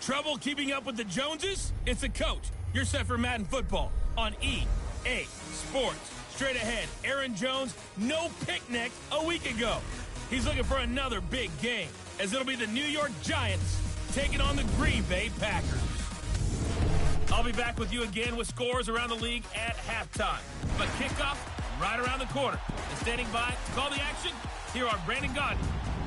Trouble keeping up with the Joneses? It's a coach. You're set for Madden football on EA Sports. Straight ahead, Aaron Jones, no picnic a week ago. He's looking for another big game, as it'll be the New York Giants taking on the Green Bay Packers. I'll be back with you again with scores around the league at halftime. But kickoff right around the corner. And standing by to call the action, here are Brandon Gaudin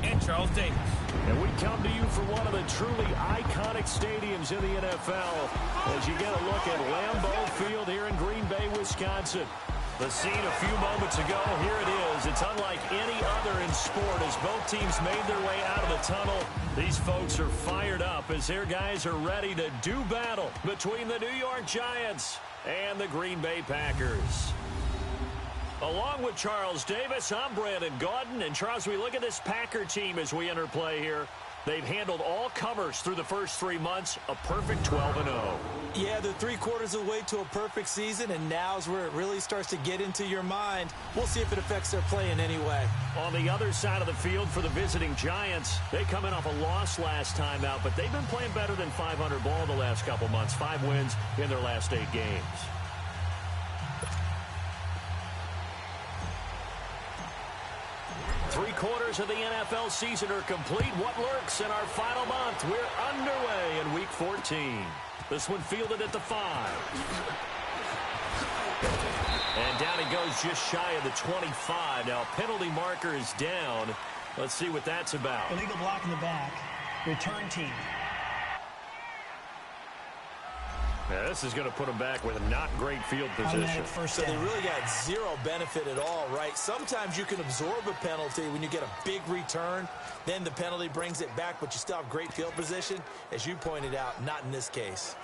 and Charles Davis. And we come to you from one of the truly iconic stadiums in the NFL as you get a look at Lambeau Field here in Green Bay, Wisconsin. The scene a few moments ago, here it is. It's unlike any other in sport as both teams made their way out of the tunnel. These folks are fired up as their guys are ready to do battle between the New York Giants and the Green Bay Packers. Along with Charles Davis, I'm Brandon Gaudin. And Charles, we look at this Packer team as we enter play here. They've handled all comers through the first 3 months, a perfect 12-0. Yeah, they're 3/4 of the way to a perfect season, and now's where it really starts to get into your mind. We'll see if it affects their play in any way. On the other side of the field for the visiting Giants, they come in off a loss last time out, but they've been playing better than .500 ball the last couple months. 5 wins in their last 8 games. Three-quarters of the NFL season are complete. What lurks in our final month? We're underway in Week 14. This one fielded at the 5. And down he goes just shy of the 25. Now, penalty marker is down. Let's see what that's about. Illegal block in the back. Return team. Yeah, this is going to put them back with a not great field position. So they really got zero benefit at all, right? Sometimes you can absorb a penalty when you get a big return. Then the penalty brings it back, but you still have great field position. As you pointed out, not in this case.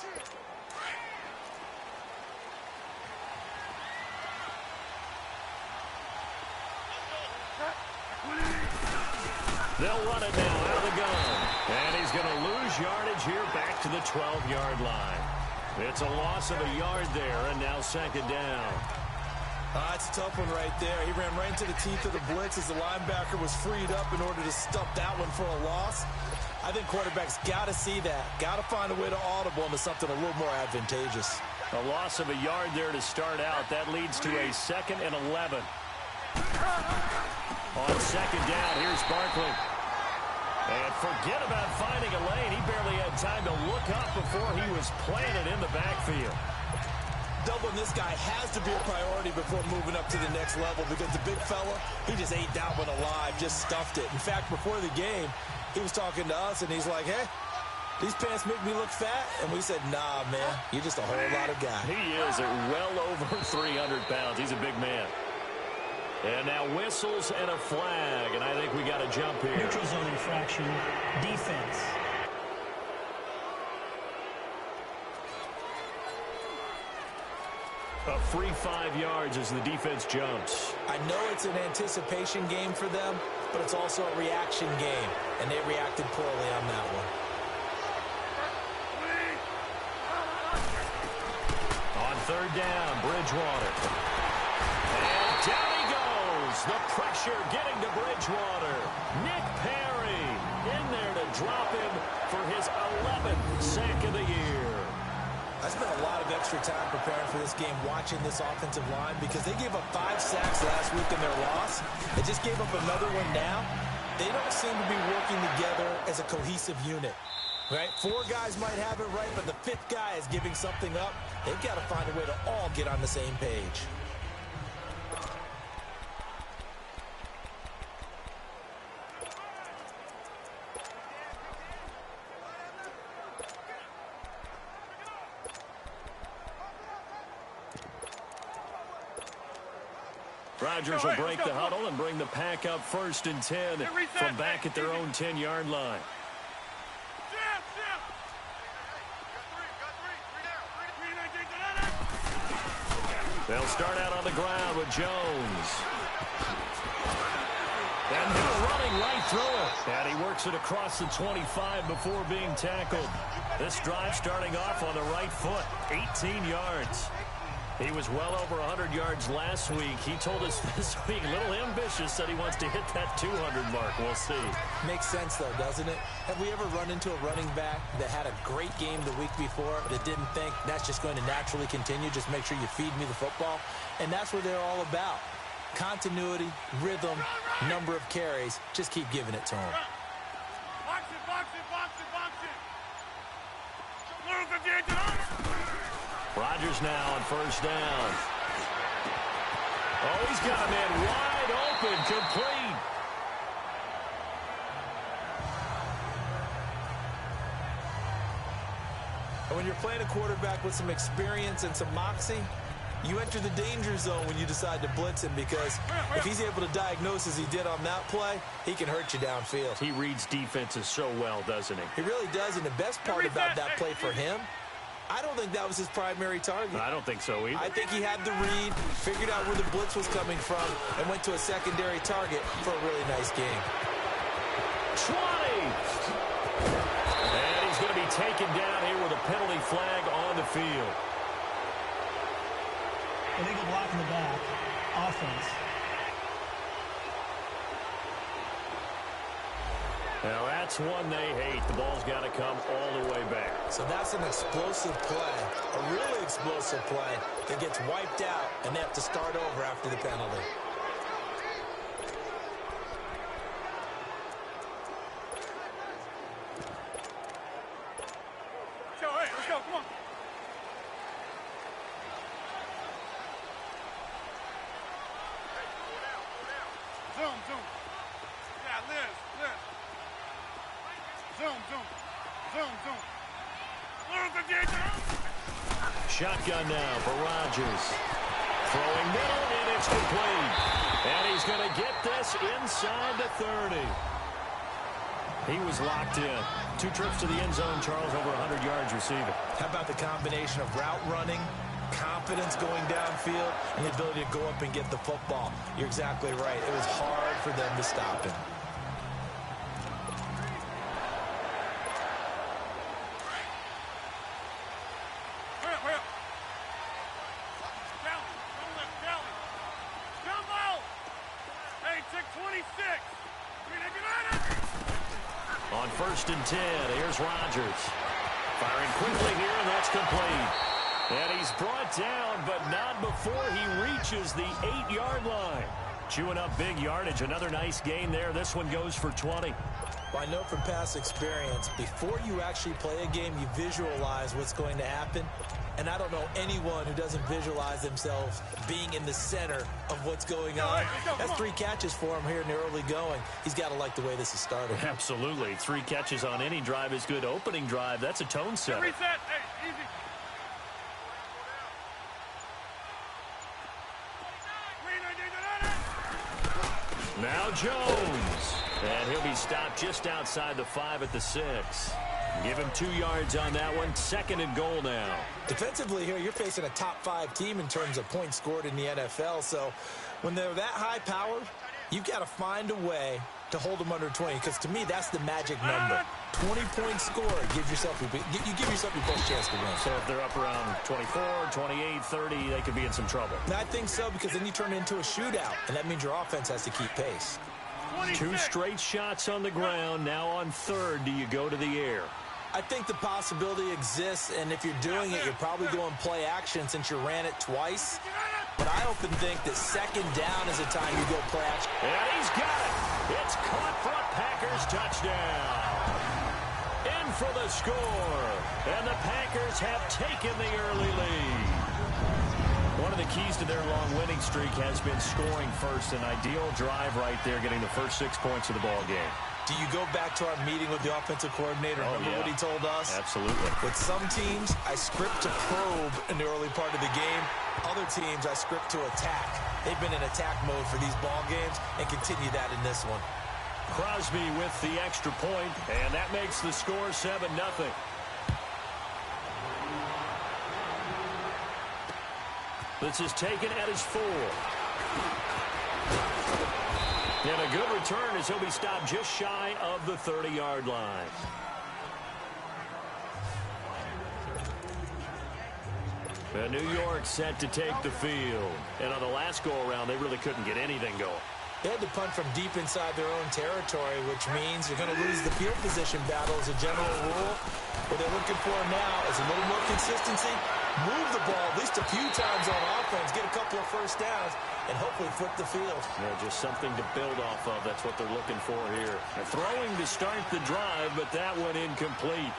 They'll run it now out of the gun. And he's going to lose yardage here back to the 12-yard line. It's a loss of a yard there, and now second down. That's a tough one right there. He ran right into the teeth of the blitz as the linebacker was freed up in order to stop that one for a loss. I think quarterbacks got to see that. Got to find a way to audible into something a little more advantageous. A loss of a yard there to start out. That leads to a 2nd and 11. On second down, here's Barkley. And forget about finding a lane. He barely had time to look up before he was planted in the backfield. Doubling this guy has to be a priority before moving up to the next level because the big fella, he just ate that one alive, just stuffed it. In fact, before the game, he was talking to us, and he's like, hey, these pants make me look fat. And we said, nah, man, you're just a whole lot of guy. He is at well over 300 pounds. He's a big man. And now whistles and a flag, and I think we got to jump here. Neutral zone infraction, defense. A free 5 yards as the defense jumps. I know it's an anticipation game for them, but it's also a reaction game, and they reacted poorly on that one. On third down, Bridgewater. And down he goes. The pressure getting to Bridgewater. Nick Perry in there to drop him for his 11th sack of the year. I spent a lot of extra time preparing for this game watching this offensive line because they gave up 5 sacks last week in their loss. They just gave up another one now. They don't seem to be working together as a cohesive unit. Right? 4 guys might have it right, but the 5th guy is giving something up. They've got to find a way to all get on the same page. Rodgers will break the huddle and bring the pack up 1st and 10 from back at their own 10-yard line. They'll start out on the ground with Jones. And they're running right through it. And he works it across the 25 before being tackled. This drive starting off on the right foot, 18 yards. He was well over 100 yards last week. He told us this week, a little ambitious, said he wants to hit that 200 mark. We'll see. Makes sense, though, doesn't it? Have we ever run into a running back that had a great game the week before that didn't think that's just going to naturally continue? Just make sure you feed me the football. And that's what they're all about. Continuity, rhythm, number of carries. Just keep giving it to him. Box it, box it, box it, box it. Move again. Rodgers now on first down. Oh, he's got a man wide open, complete. And when you're playing a quarterback with some experience and some moxie, you enter the danger zone when you decide to blitz him, because if he's able to diagnose as he did on that play, he can hurt you downfield. He reads defenses so well, doesn't he? He really does, and the best part about that play for him, I don't think that was his primary target. I don't think so either. I think he had the read, figured out where the blitz was coming from, and went to a secondary target for a really nice game. 20! And he's going to be taken down here with a penalty flag on the field. Illegal block in the back. Offense. Now that's one they hate. The ball's got to come all the way back. So that's an explosive play, a really explosive play that gets wiped out, and they have to start over after the penalty. Let's go, come on. Zoom, zoom. Yeah, Liz. Zoom, zoom. Zoom, zoom. Shotgun now for Rodgers. Throwing middle, and it's complete. And he's going to get this inside the 30. He was locked in. 2 trips to the end zone, Charles, over 100 yards receiving. How about the combination of route running, confidence going downfield, and the ability to go up and get the football? You're exactly right. It was hard for them to stop him. On 1st and 10, here's Rodgers. Firing quickly here, and that's complete. And he's brought down, but not before he reaches the 8-yard line. Chewing up big yardage. Another nice gain there. This one goes for 20. Well, I know from past experience, before you actually play a game, you visualize what's going to happen. And I don't know anyone who doesn't visualize themselves being in the center of what's going on. That's 3 catches for him here in the early going. He's got to like the way this is started. Absolutely. 3 catches on any drive is good. Opening drive, that's a tone setter. Reset. Hey, easy. Now Jones. And he'll be stopped just outside the 5 at the 6. Give him 2 yards on that one. 2nd and goal now. Defensively here, you're facing a top 5 team in terms of points scored in the NFL. So when they're that high powered, you've got to find a way to hold them under 20. Because to me, that's the magic number. 20-point score. You give yourself your best chance to win. So if they're up around 24, 28, 30, they could be in some trouble. And I think so, because then you turn it into a shootout. And that means your offense has to keep pace. 2 straight shots on the ground. Now on 3rd, do you go to the air? I think the possibility exists, and if you're doing it, you're probably going play action since you ran it twice. But I often think that 2nd down is the time you go play action. And he's got it. It's caught for a Packers touchdown. In for the score. And the Packers have taken the early lead. One of the keys to their long winning streak has been scoring first. An ideal drive right there, getting the first 6 points of the ball game. Do you go back to our meeting with the offensive coordinator? Remember what he told us? Absolutely. With some teams, I script to probe in the early part of the game. Other teams, I script to attack. They've been in attack mode for these ball games and continue that in this one. Crosby with the extra point, and that makes the score 7-0. This is taken at his 4. And a good return as he'll be stopped just shy of the 30-yard line. New York set to take the field. And on the last go-around, they really couldn't get anything going. They had to punt from deep inside their own territory, which means you're going to lose the field position battle as a general rule. What they're looking for now is a little more consistency, move the ball at least a few times on offense, get a couple of first downs, and hopefully flip the field. Yeah, just something to build off of. That's what they're looking for here. They're throwing to start the drive, but that one incomplete.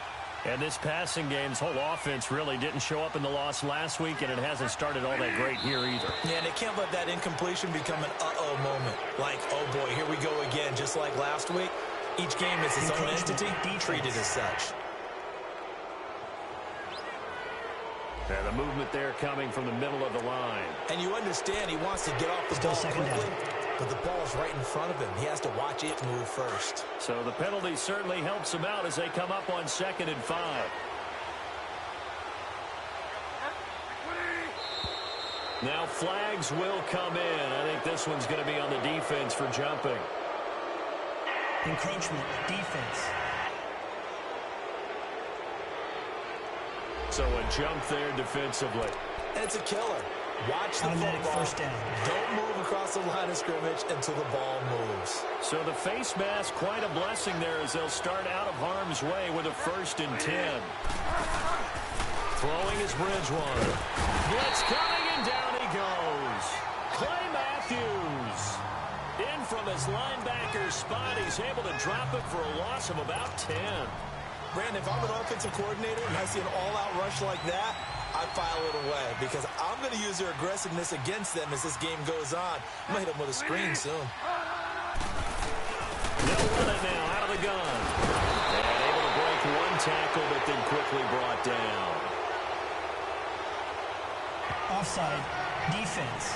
And this passing game's whole offense really didn't show up in the loss last week, and it hasn't started all that great here either. Yeah, and they can't let that incompletion become an uh-oh moment. Like, oh boy, here we go again, just like last week. Each game is its own entity, treated as such. And the movement there coming from the middle of the line. And you understand he wants to get off the ball quickly, but the ball's right in front of him. He has to watch it move first. So the penalty certainly helps him out as they come up on 2nd and 5. Now flags will come in. I think this one's going to be on the defense for jumping. Encroachment, defense. So a jump there defensively. And it's a killer. Watch the football. First down. Don't move across the line of scrimmage until the ball moves. So the face mask, quite a blessing there as they'll start out of harm's way with a 1st and 10. Throwing is Bridgewater. Blitz coming, and down he goes. Clay Matthews. In from his linebacker spot. He's able to drop it for a loss of about 10. Brandon, if I'm an offensive coordinator and I see an all-out rush like that, I file it away because I'm going to use their aggressiveness against them as this game goes on. I'm going to hit them with a screen soon. They'll run it now out of the gun. And able to break one tackle, but then quickly brought down. Offside, defense.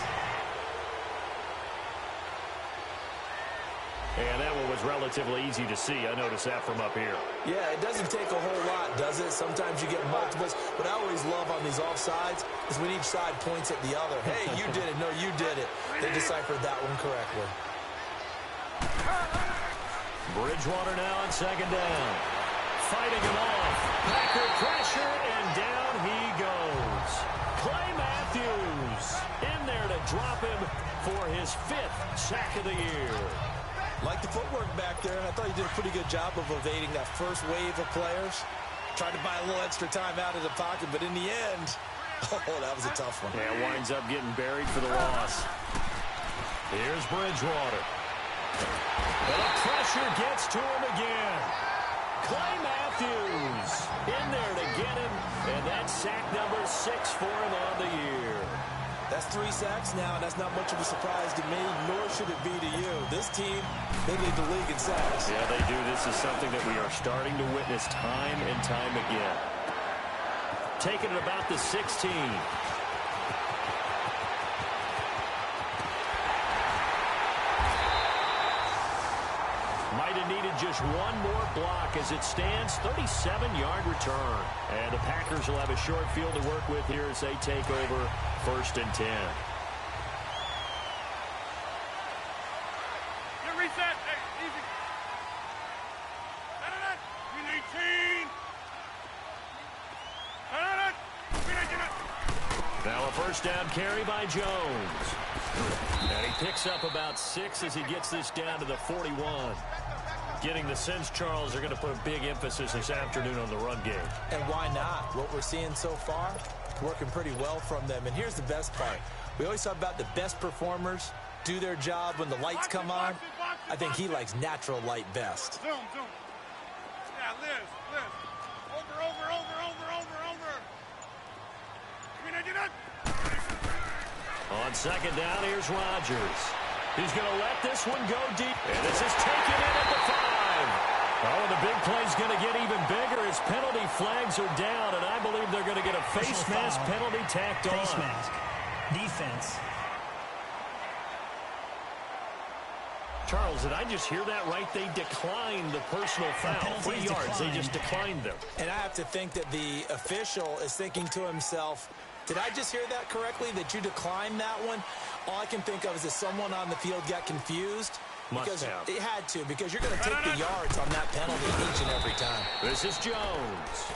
And that one was relatively easy to see. I noticed that from up here. Yeah, it doesn't take a whole lot, does it? Sometimes you get multiples. What I always love on these offsides is when each side points at the other. Hey, you did it. No, you did it. They deciphered that one correctly. Bridgewater now on 2nd down. Fighting him off. Packer pressure, and down he goes. Clay Matthews in there to drop him for his 5th sack of the year. Like the footwork back there, and I thought he did a pretty good job of evading that first wave of players. Tried to buy a little extra time out of the pocket, but in the end, oh, that was a tough one. Yeah, winds up getting buried for the loss. Here's Bridgewater. And the pressure gets to him again. Clay Matthews in there to get him, and that's sack number 6 for him on the year. That's 3 sacks now, and that's not much of a surprise to me, nor should it be to you. This team, they lead the league in sacks. Yeah, they do. This is something that we are starting to witness time and time again. Taking it about the 16. Might have needed just one more block as it stands, 37-yard return. And the Packers will have a short field to work with here as they take over 1st and 10. Get reset. Hey, easy. Green 18. Now a 1st down carry by Jones. And he picks up about 6 as he gets this down to the 41. Getting the sense, Charles, they're going to put a big emphasis this afternoon on the run game. And why not? What we're seeing so far, working pretty well from them. And here's the best part. We always talk about the best performers do their job when the lights come on. I think he likes natural light best. Zoom. Yeah, Liz. Over. On 2nd down, here's Rodgers. He's going to let this one go deep. And this is taken in at the 5. Oh, and the big play's going to get even bigger as penalty flags are down, and I believe they're going to get a face mask penalty tacked on. Face mask. Defense. Charles, did I just hear that right? They declined the personal foul. 3 yards, they just declined them. And I have to think that the official is thinking to himself, did I just hear that correctly, that you declined that one? All I can think of is that someone on the field got confused. Because it had to, because you're going to take the yards on that penalty each and every time. This is Jones.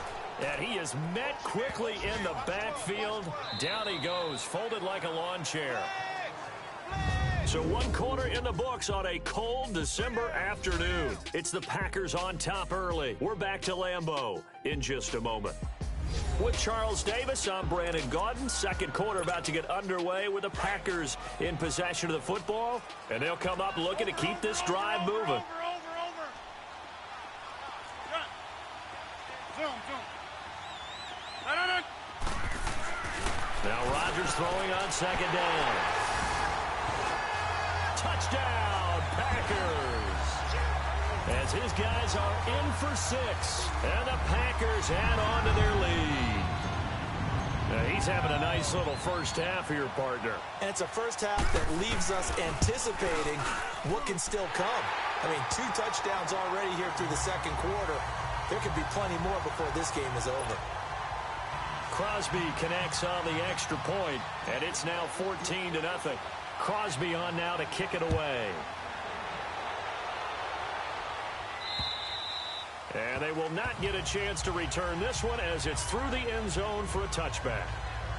And he is met quickly in the backfield. Down he goes, folded like a lawn chair. So 1 quarter in the books on a cold December afternoon. It's the Packers on top early. We're back to Lambeau in just a moment. With Charles Davis, I'm Brandon Gaudin. Second quarter about to get underway with the Packers in possession of the football. And they'll come up looking to keep this drive moving. Now Rodgers throwing on second down. Touchdown, Packers. As his guys are in for 6. And the Packers add on to their lead. Now he's having a nice little first half here, partner. And it's a first half that leaves us anticipating what can still come. I mean, 2 touchdowns already here through the second quarter. There could be plenty more before this game is over. Crosby connects on the extra point, and it's now 14-0. Crosby on now to kick it away. And they will not get a chance to return this one as it's through the end zone for a touchback.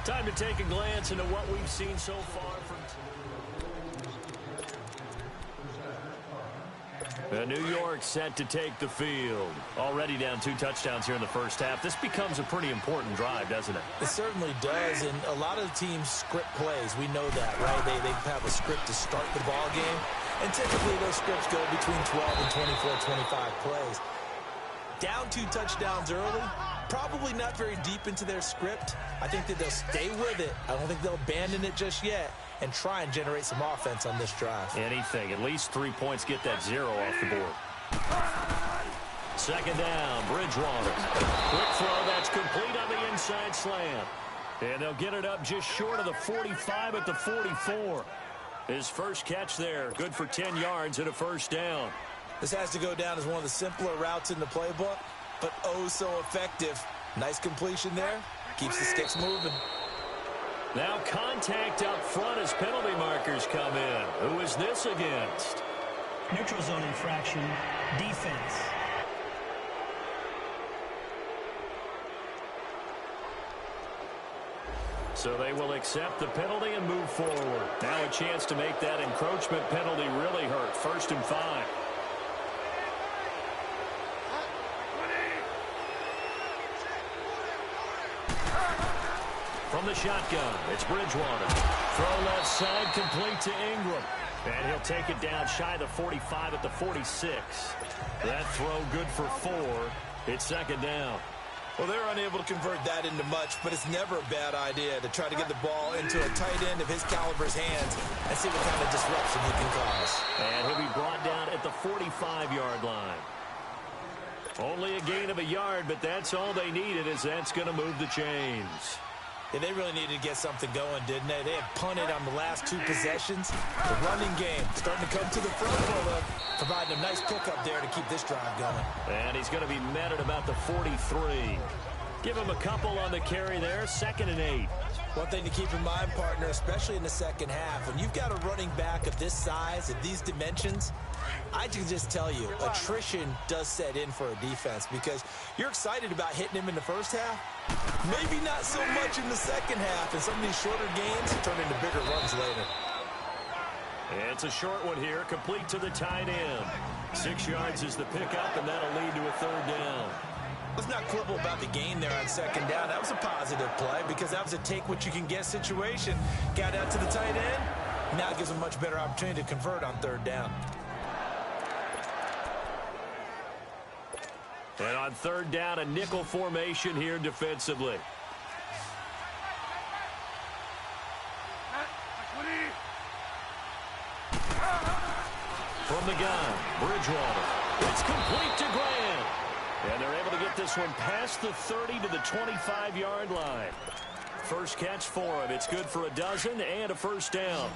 Time to take a glance into what we've seen so far from New York set to take the field. Already down 2 touchdowns here in the first half. This becomes a pretty important drive, doesn't it? It certainly does, and a lot of the teams script plays. We know that, right? They have a script to start the ball game, and typically those scripts go between 12 and 24, 25 plays. Down 2 touchdowns early, probably not very deep into their script. I think that they'll stay with it. I don't think they'll abandon it just yet and try and generate some offense on this drive. Anything. At least 3 points, get that 0 off the board. Second down, Bridgewater. Quick throw, that's complete on the inside slant. And they'll get it up just short of the 45 at the 44. His first catch there, good for 10 yards and a first down. This has to go down as one of the simpler routes in the playbook, but oh so effective. Nice completion there. Keeps the sticks moving. Now contact up front as penalty markers come in. Who is this against? Neutral zone infraction, defense. So they will accept the penalty and move forward. Now a chance to make that encroachment penalty really hurt. 1st and 5. From the shotgun, it's Bridgewater. Throw left side, complete to Ingram. And he'll take it down shy of the 45 at the 46. That throw good for 4. It's second down. Well, they're unable to convert that into much, but it's never a bad idea to try to get the ball into a tight end of his caliber's hands and see what kind of disruption he can cause. And he'll be brought down at the 45-yard line. Only a gain of a yard, but that's all they needed, as that's going to move the chains. Yeah, they really needed to get something going, didn't they? They had punted on the last 2 possessions. The running game starting to come to the front for them, providing a nice pickup there to keep this drive going. And he's going to be met at about the 43. Give him a couple on the carry there, 2nd and 8. One thing to keep in mind, partner, especially in the second half, when you've got a running back of this size, of these dimensions, I can just tell you, attrition does set in for a defense because you're excited about hitting him in the first half. Maybe not so much in the second half, and some of these shorter gains turn into bigger runs later. It's a short one here, complete to the tight end. 6 yards is the pickup, and that'll lead to a 3rd down. Let's not quibble about the gain there on second down. That was a positive play because that was a take-what-you-can-get situation. Got out to the tight end. Now it gives them a much better opportunity to convert on 3rd down. And on 3rd down, a nickel formation here defensively. From the gun, Bridgewater. It's complete to Grant. And they're able to get this one past the 30 to the 25-yard line. First catch for him. It's good for a dozen and a first down.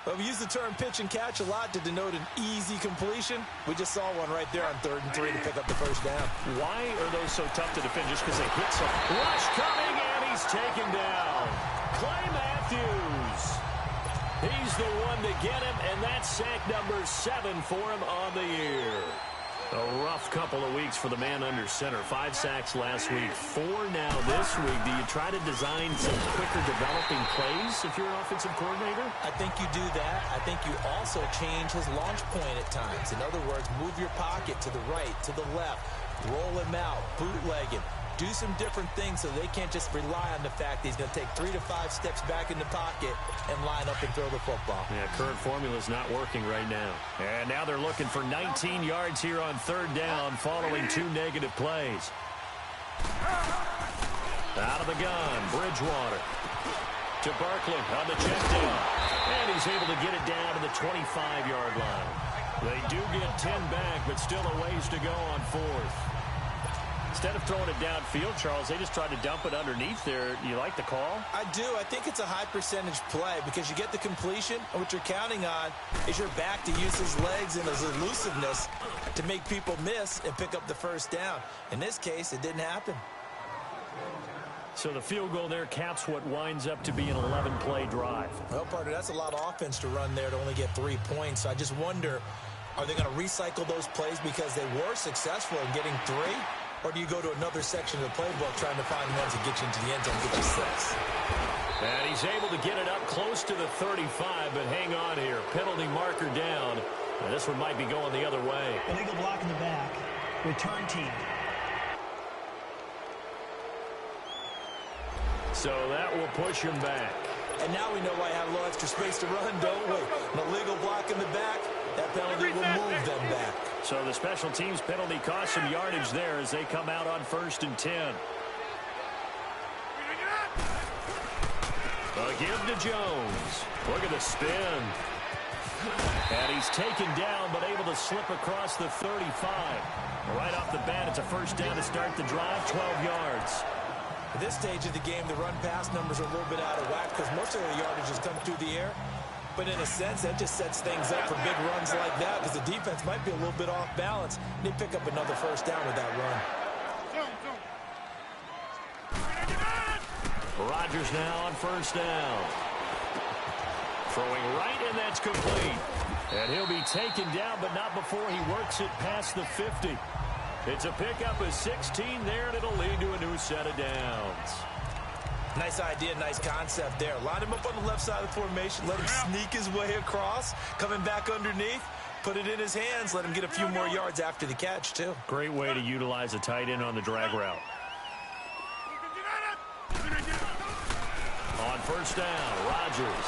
Well, we use the term pitch and catch a lot to denote an easy completion. We just saw one right there on 3rd and 3 to pick up the first down. Why are those so tough to defend? Just because they hit some. Rush coming, and he's taken down. Clay Matthews. He's the one to get him, and that's sack number 7 for him on the year. A rough rough couple of weeks for the man under center. 5 sacks last week, 4 now this week. Do you try to design some quicker developing plays if you're an offensive coordinator? I think you do that. I think you also change his launch point at times. In other words, move your pocket to the right, to the left, roll him out, bootleg him. Do some different things so they can't just rely on the fact that he's going to take 3 to 5 steps back in the pocket and line up and throw the football. Yeah, current formula is not working right now. And now they're looking for 19 yards here on 3rd down following 2 negative plays. Out of the gun, Bridgewater to Barkley on the check down. And he's able to get it down to the 25-yard line. They do get 10 back, but still a ways to go on 4th. Instead of throwing it downfield, Charles, they just tried to dump it underneath there. You like the call? I do. I think it's a high percentage play because you get the completion, and what you're counting on is your back to use his legs and his elusiveness to make people miss and pick up the 1st down. In this case, it didn't happen. So the field goal there caps what winds up to be an 11-play drive. Well, partner, that's a lot of offense to run there to only get 3 points. So I just wonder, are they going to recycle those plays because they were successful in getting 3? Or do you go to another section of the playbook trying to find ones that get you into the end zone and get you 6? And he's able to get it up close to the 35, but hang on here. Penalty marker down. And this one might be going the other way. Illegal block in the back. Return team. So that will push him back. And now we know why I have a little extra space to run, don't we? An illegal block in the back. That penalty will move them back. So the special teams penalty cost some yardage there as they come out on 1st and 10. A give to Jones. Look at the spin. And he's taken down but able to slip across the 35. Right off the bat, it's a 1st down to start the drive, 12 yards. At this stage of the game, the run-pass numbers are a little bit out of whack because most of the yardage has come through the air. But in a sense, that just sets things up for big runs like that because the defense might be a little bit off balance. They pick up another 1st down with that run. Rodgers now on 1st down. Throwing right, and that's complete. And he'll be taken down, but not before he works it past the 50. It's a pickup of 16 there, and it'll lead to a new set of downs. Nice idea, nice concept there. Line him up on the left side of the formation. Let him sneak his way across. Coming back underneath. Put it in his hands. Let him get a few more yards after the catch, too. Great way to utilize a tight end on the drag route. On 1st down, Rodgers.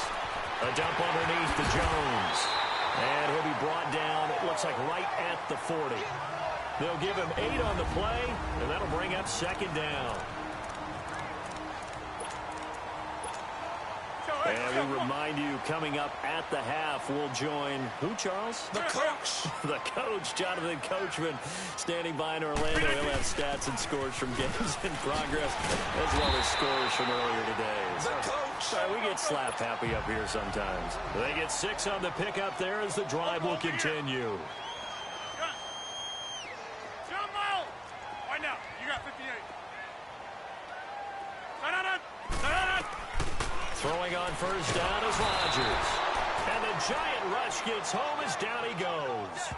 A dump underneath to Jones. And he'll be brought down, it looks like right at the 40. They'll give him 8 on the play, and that'll bring up 2nd down. And we remind you, coming up at the half, we'll join who, Charles? The coach. The coach, Jonathan Coachman, standing by in Orlando. He'll have stats and scores from games in progress, as well as scores from earlier today. The coach. We get slap happy up here sometimes. They get 6 on the pickup there as the drive will continue. Right now, you got 58. Throwing on 1st down is Rodgers. And the giant rush gets home as down he goes.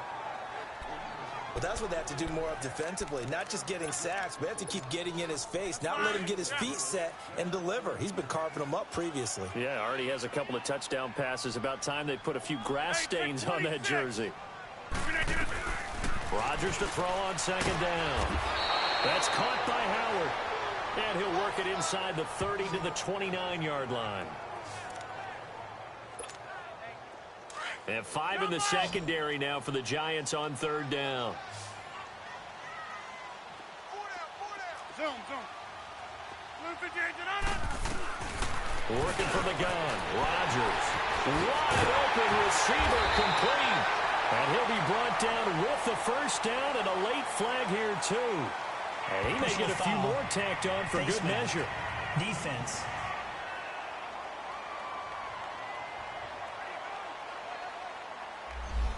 Well, that's what they have to do more of defensively. Not just getting sacks, but they have to keep getting in his face. Not let him get his feet set and deliver. He's been carving them up previously. Yeah, already has a couple of touchdown passes. About time they put a few grass stains on that jersey. Rodgers to throw on 2nd down. That's caught by Howard. And he'll work it inside the 30 to the 29-yard line. And 5 in the secondary now for the Giants on 3rd down. Working from the gun. Rodgers. Wide open receiver complete. And he'll be brought down with the 1st down and a late flag here too. And he may get a few more tacked on for good measure. Defense.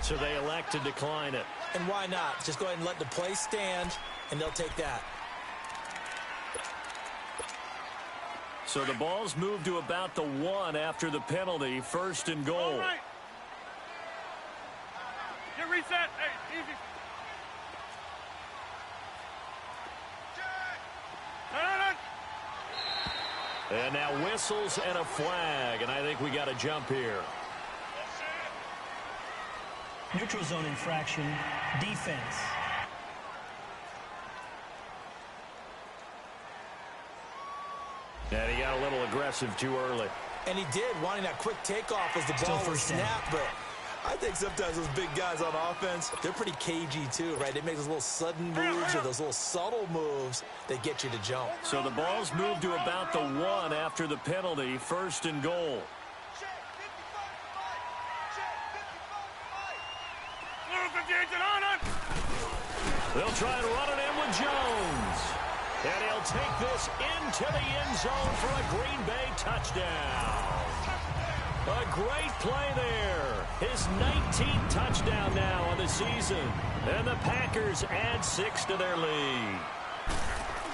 So they elect to decline it. And why not? Just go ahead and let the play stand, and they'll take that. So the ball's moved to about the 1 after the penalty. 1st and goal. Right. Get reset. Hey, easy. And now whistles and a flag, and I think we got a jump here. Neutral zone infraction, defense. And he got a little aggressive too early. And he did, wanting that quick takeoff as the ball was snapped. But I think sometimes those big guys on offense, they're pretty cagey too, right? They make those little sudden moves or those little subtle moves that get you to jump. So the ball's moved to about the 1 after the penalty, 1st and goal. They'll try and run it in with Jones. And he'll take this into the end zone for a Green Bay touchdown. A great play there. His 19th touchdown now on the season. And the Packers add 6 to their lead.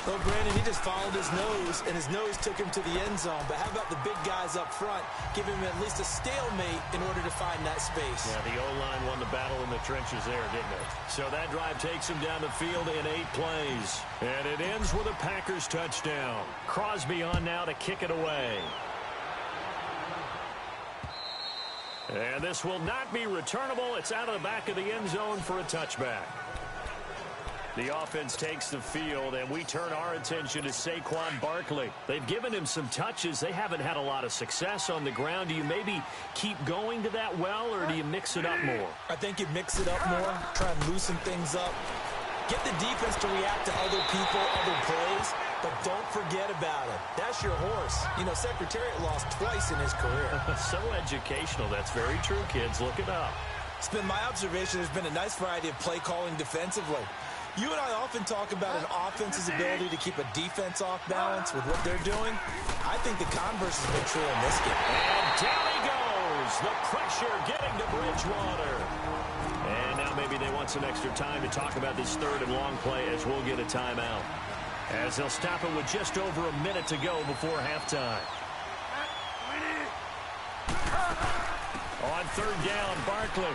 Well, Brandon, he just followed his nose, and his nose took him to the end zone. But how about the big guys up front, giving him at least a stalemate in order to find that space? Yeah, the O-line won the battle in the trenches there, didn't it? So that drive takes him down the field in 8 plays. And it ends with a Packers touchdown. Crosby on now to kick it away. And this will not be returnable. It's out of the back of the end zone for a touchback. The offense takes the field, and we turn our attention to Saquon Barkley. They've given him some touches. They haven't had a lot of success on the ground. Do you maybe keep going to that well, or do you mix it up more? I think you mix it up more, try and loosen things up. Get the defense to react to other people, other plays, but don't forget about it. That's your horse. You know, Secretariat lost twice in his career. So educational. That's very true, kids. Look it up. It's been my observation. There's been a nice variety of play calling defensively. You and I often talk about an offense's ability to keep a defense off balance with what they're doing. I think the converse has been true in this game. And down he goes. The pressure getting to Bridgewater. And now maybe they want some extra time to talk about this 3rd and long play as we'll get a timeout. As they'll stop it with just over a minute to go before halftime. On 3rd down, Barkley.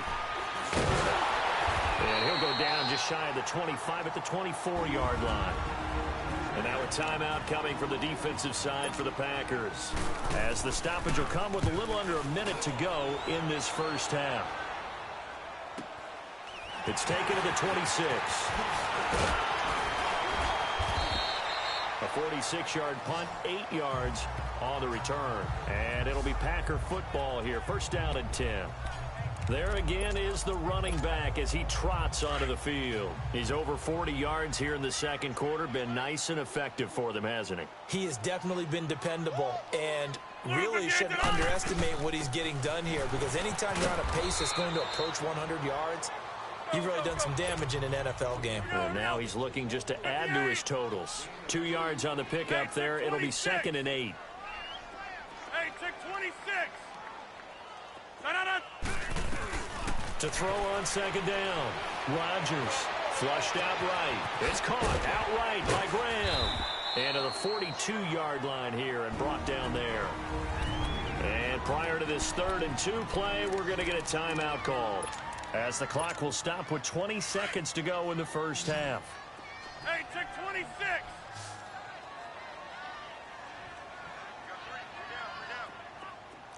And he'll go down just shy of the 25 at the 24-yard line. And now a timeout coming from the defensive side for the Packers. As the stoppage will come with a little under a minute to go in this first half. It's taken to the 26. A 46-yard punt, 8 yards on the return. And it'll be Packer football here. 1st down and 10. There again is the running back as he trots onto the field. He's over 40 yards here in the 2nd quarter. Been nice and effective for them, hasn't he? He has definitely been dependable, and really shouldn't underestimate what he's getting done here, because anytime you're on a pace that's going to approach 100 yards, you've really done some damage in an NFL game. And now he's looking just to add to his totals. 2 yards on the pickup there. It'll be 2nd and 8. Hey, check 26. To throw on 2nd down. Rodgers flushed out right. It's caught outright by Graham. And to the 42-yard line here and brought down there. And prior to this 3rd and 2 play, we're going to get a timeout called, as the clock will stop with 20 seconds to go in the first half. Hey, check 26.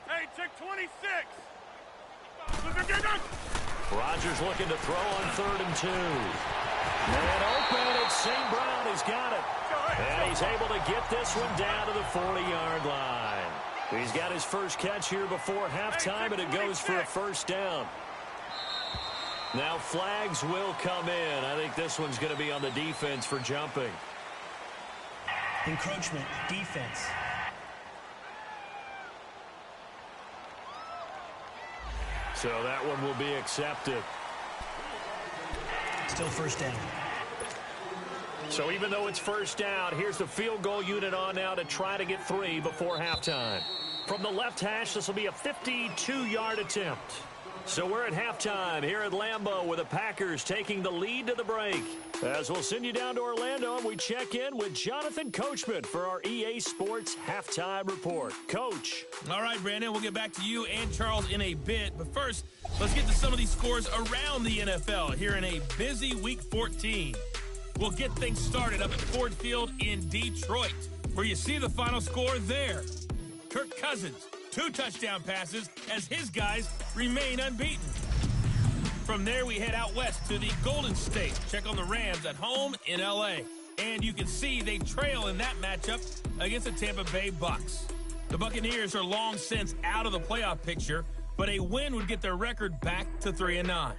Hey, check 26. Rodgers looking to throw on 3rd and 2. Man open, it's St. Brown. He's got it. And he's able to get this one down to the 40-yard line. He's got his first catch here before halftime, and it goes for a 1st down. Now flags will come in. I think this one's going to be on the defense for jumping. Encroachment, defense. So that one will be accepted. Still 1st down. So even though it's 1st down, here's the field goal unit on now to try to get 3 before halftime. From the left hash, this will be a 52-yard attempt. So we're at halftime here at Lambeau with the Packers taking the lead to the break. As we'll send you down to Orlando and we check in with Jonathan Coachman for our EA Sports Halftime Report. Coach. All right, Brandon, we'll get back to you and Charles in a bit. But first, let's get to some of these scores around the NFL here in a busy Week 14. We'll get things started up at Ford Field in Detroit. where you see the final score there. Kirk Cousins, 2 touchdown passes as his guys remain unbeaten. From there, we head out west to the Golden State. Check on the Rams at home in L.A. And you can see they trail in that matchup against the Tampa Bay Bucks. The Buccaneers are long since out of the playoff picture, but a win would get their record back to 3-9.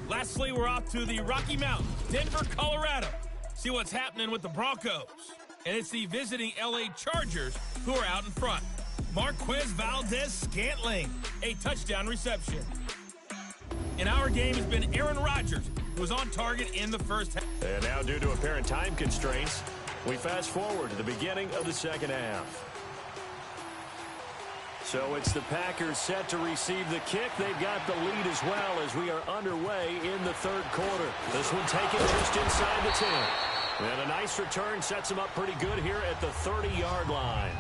Lastly, we're off to the Rocky Mountains, Denver, Colorado. See what's happening with the Broncos. And it's the visiting L.A. Chargers who are out in front. Marquez Valdez-Scantling, a touchdown reception. In our game has been Aaron Rodgers, who was on target in the first half. And now, due to apparent time constraints, we fast forward to the beginning of the second half. So it's the Packers set to receive the kick. They've got the lead as well as we are underway in the third quarter. This one taken just inside the 10. And a nice return sets them up pretty good here at the 30-yard line.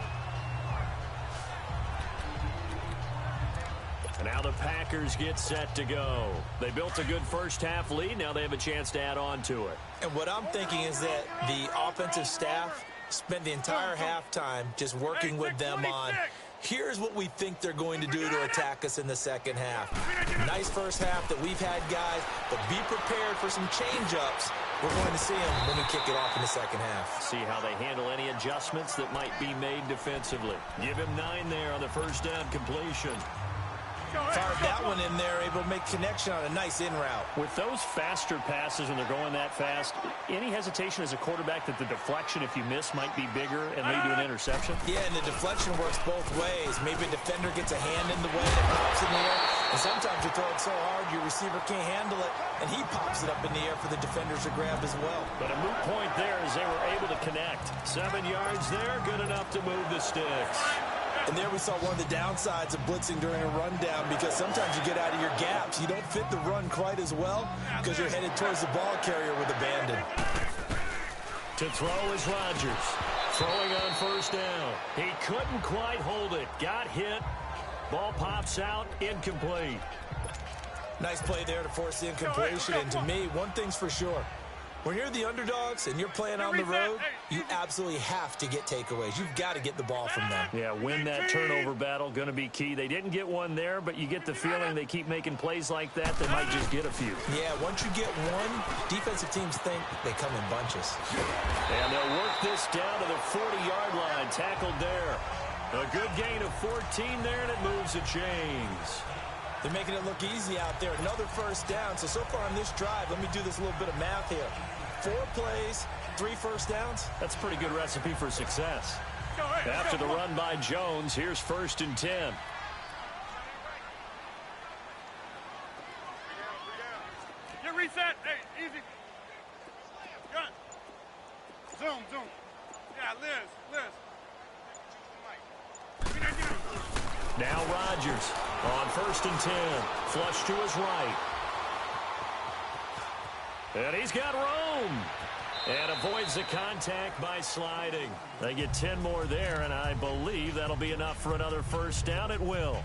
And now the Packers get set to go. They built a good first-half lead. Now they have a chance to add on to it. And what I'm thinking is that the offensive staff spent the entire halftime just working with them on, here's what we think they're going to do to attack us in the second half. Nice first half that we've had, guys, but be prepared for some change-ups. We're going to see them when we kick it off in the second half. See how they handle any adjustments that might be made defensively. Give him 9 there on the first down completion. Fired that one in there, able to make connection on a nice in route. With those faster passes when they're going that fast, any hesitation as a quarterback that the deflection, if you miss, might be bigger and lead to an interception? Yeah, and the deflection works both ways. Maybe a defender gets a hand in the way that pops in the air, and sometimes you throw it so hard your receiver can't handle it, and he pops it up in the air for the defenders to grab as well. But a moot point there as they were able to connect. 7 yards there, good enough to move the sticks. And there we saw one of the downsides of blitzing during a rundown, because sometimes you get out of your gaps. You don't fit the run quite as well because you're headed towards the ball carrier with abandon. To throw is Rodgers. Throwing on first down. He couldn't quite hold it. Got hit. Ball pops out. Incomplete. Nice play there to force the incompletion. And to me, one thing's for sure. When you're the underdogs and you're playing on the road, you absolutely have to get takeaways. You've got to get the ball from them. Yeah, win that turnover battle, going to be key. They didn't get one there, but you get the feeling they keep making plays like that, they might just get a few. Yeah, once you get one, defensive teams think they come in bunches. And they'll work this down to the 40-yard line. Tackled there. A good gain of 14 there, and it moves the chains. They're making it look easy out there. Another first down. So far on this drive, let me do this little bit of math here. 4 plays, 3 first downs. That's a pretty good recipe for success. After the run by Jones, here's 1st and 10. Get reset. Hey, easy. Gun. Zoom. Yeah, Liz. Now Rodgers on 1st and 10. Flush to his right. And he's got room. And avoids the contact by sliding. They get 10 more there, and I believe that'll be enough for another first down. It will.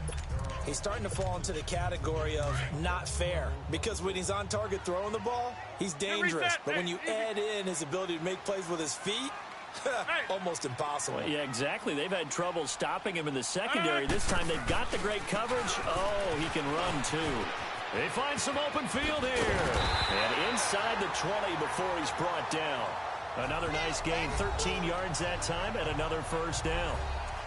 He's starting to fall into the category of not fair, because when he's on target throwing the ball, he's dangerous. But when you add in his ability to make plays with his feet, almost impossible. Well, yeah, exactly. They've had trouble stopping him in the secondary. This time they've got the great coverage. Oh, he can run too. They find some open field here. And inside the 20 before he's brought down. Another nice gain, 13 yards that time, and another first down.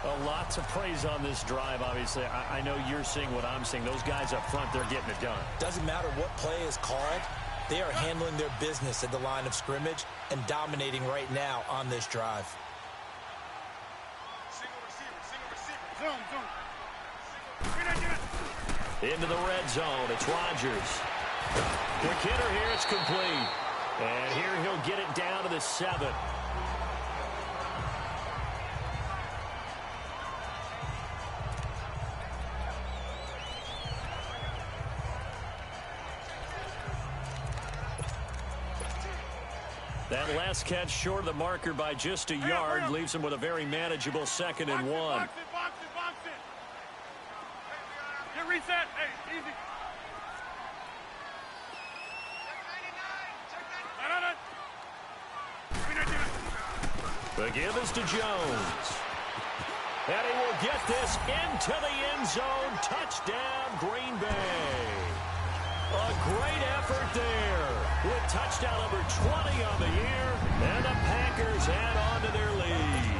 A lot to praise on this drive, obviously. I know you're seeing what I'm seeing. Those guys up front, they're getting it done. Doesn't matter what play is called. They are handling their business at the line of scrimmage and dominating right now on this drive. Single receiver. Into the red zone, it's Rodgers. Quick hitter here, it's complete. And here he'll get it down to the 7. That last catch short of the marker by just a yard leaves him with a very manageable 2nd and 1. Box it. Get reset. Hey, easy. The give is to Jones. And he will get this into the end zone. Touchdown, Green Bay. A great effort there with touchdown number 20 on the year. And the Packers add on to their lead.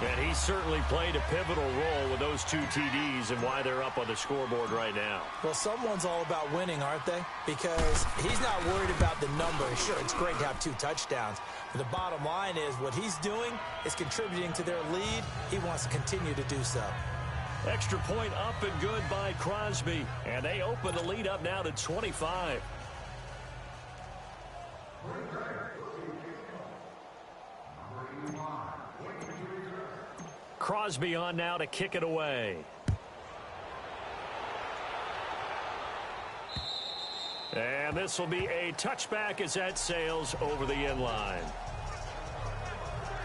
And he certainly played a pivotal role with those 2 TDs and why they're up on the scoreboard right now. Well, someone's all about winning, aren't they? Because he's not worried about the number. Sure, it's great to have 2 touchdowns. But the bottom line is what he's doing is contributing to their lead. He wants to continue to do so. Extra point up and good by Crosby. And they open the lead up now to 25. Crosby on now to kick it away. And this will be a touchback as that sails over the end line.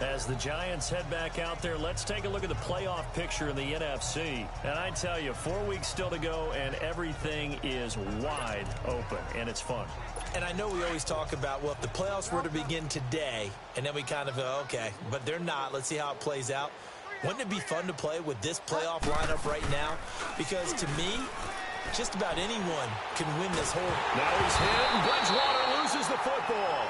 As the Giants head back out there, let's take a look at the playoff picture in the NFC. And I tell you, 4 weeks still to go, and everything is wide open, and it's fun. And I know we always talk about, well, if the playoffs were to begin today, and then we kind of go, okay, but they're not. Let's see how it plays out. Wouldn't it be fun to play with this playoff lineup right now? Because to me, just about anyone can win this whole. Now he's hit, and Bridgewater loses the football.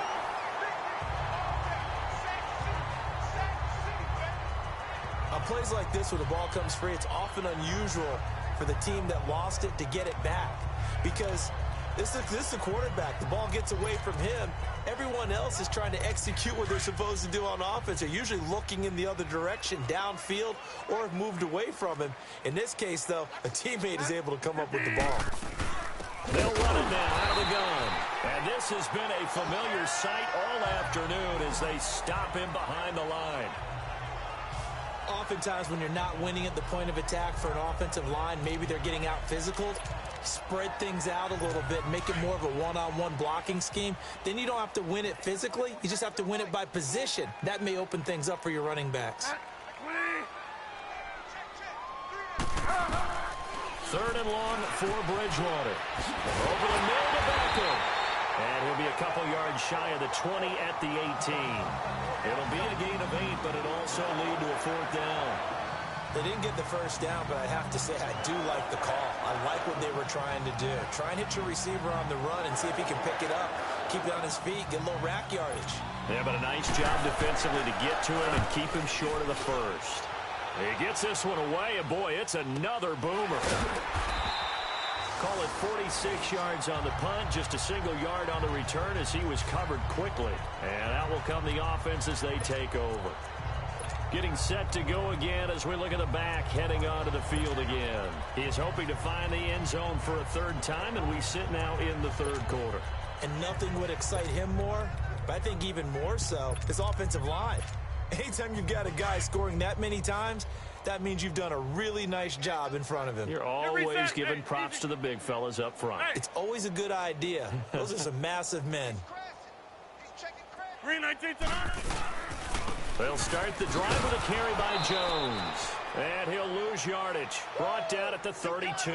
On plays like this where the ball comes free, it's often unusual for the team that lost it to get it back. Because this is the quarterback. The ball gets away from him. Everyone else is trying to execute what they're supposed to do on offense. They're usually looking in the other direction, downfield, or have moved away from him. In this case, though, a teammate is able to come up with the ball. They'll run it now out of the gun. And this has been a familiar sight all afternoon as they stop him behind the line. Oftentimes when you're not winning at the point of attack for an offensive line, maybe they're getting out physical, spread things out a little bit, make it more of a one-on-one blocking scheme. Then you don't have to win it physically. You just have to win it by position. That may open things up for your running backs. Third and long for Bridgewater. Over the middle to Beckham. And he'll be a couple yards shy of the 20 at the 18. It'll be a gain of 8, but it'll also lead to a 4th down. They didn't get the first down, but I have to say I do like the call. I like what they were trying to do. Try and hit your receiver on the run and see if he can pick it up. Keep it on his feet, get a little rack yardage. Yeah, but a nice job defensively to get to him and keep him short of the first. He gets this one away, and boy, it's another boomer. Call it 46 yards on the punt, just a single yard on the return as he was covered quickly. And out will come the offense as they take over. Getting set to go again as we look at the back, heading onto the field again. He is hoping to find the end zone for a 3rd time, and we sit now in the 3rd quarter. And nothing would excite him more, but I think even more so, his offensive line. Anytime you've got a guy scoring that many times, that means you've done a really nice job in front of him. You're always giving props to the big fellas up front. It's always a good idea. Those are some massive men. They'll start the drive with a carry by Jones. And he'll lose yardage. Brought down at the 32.